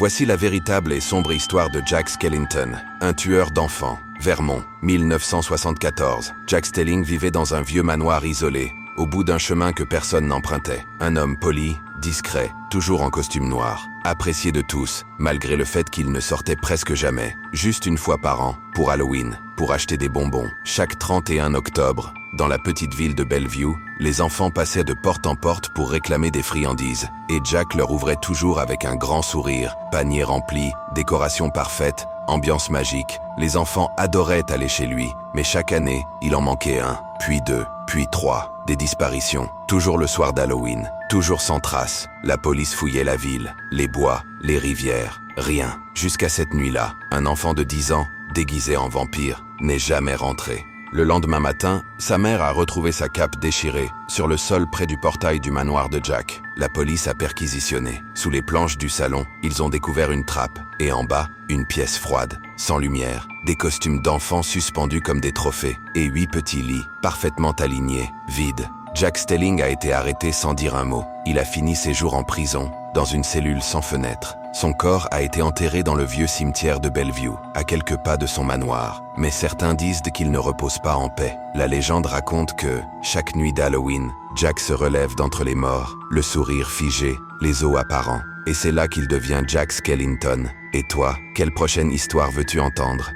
Voici la véritable et sombre histoire de Jack Skellington, un tueur d'enfants. Vermont, 1974. Jack Stelling vivait dans un vieux manoir isolé, au bout d'un chemin que personne n'empruntait. Un homme poli, discret, toujours en costume noir, apprécié de tous, malgré le fait qu'il ne sortait presque jamais, juste une fois par an, pour Halloween, pour acheter des bonbons. Chaque 31 octobre, dans la petite ville de Bellevue, les enfants passaient de porte en porte pour réclamer des friandises, et Jack leur ouvrait toujours avec un grand sourire, panier rempli, décoration parfaite, ambiance magique. Les enfants adoraient aller chez lui, mais chaque année, il en manquait un, puis deux, puis trois. Des disparitions, toujours le soir d'Halloween, toujours sans trace. La police fouillait la ville, les bois, les rivières, rien. Jusqu'à cette nuit-là, un enfant de 10 ans, déguisé en vampire, n'est jamais rentré. Le lendemain matin, sa mère a retrouvé sa cape déchirée, sur le sol près du portail du manoir de Jack. La police a perquisitionné. Sous les planches du salon, ils ont découvert une trappe, et en bas, une pièce froide, sans lumière, des costumes d'enfants suspendus comme des trophées, et 8 petits lits, parfaitement alignés, vides. Jack Stelling a été arrêté sans dire un mot. Il a fini ses jours en prison, dans une cellule sans fenêtre. Son corps a été enterré dans le vieux cimetière de Bellevue, à quelques pas de son manoir. Mais certains disent qu'il ne repose pas en paix. La légende raconte que, chaque nuit d'Halloween, Jack se relève d'entre les morts, le sourire figé, les os apparents. Et c'est là qu'il devient Jack Skellington. Et toi, quelle prochaine histoire veux-tu entendre ?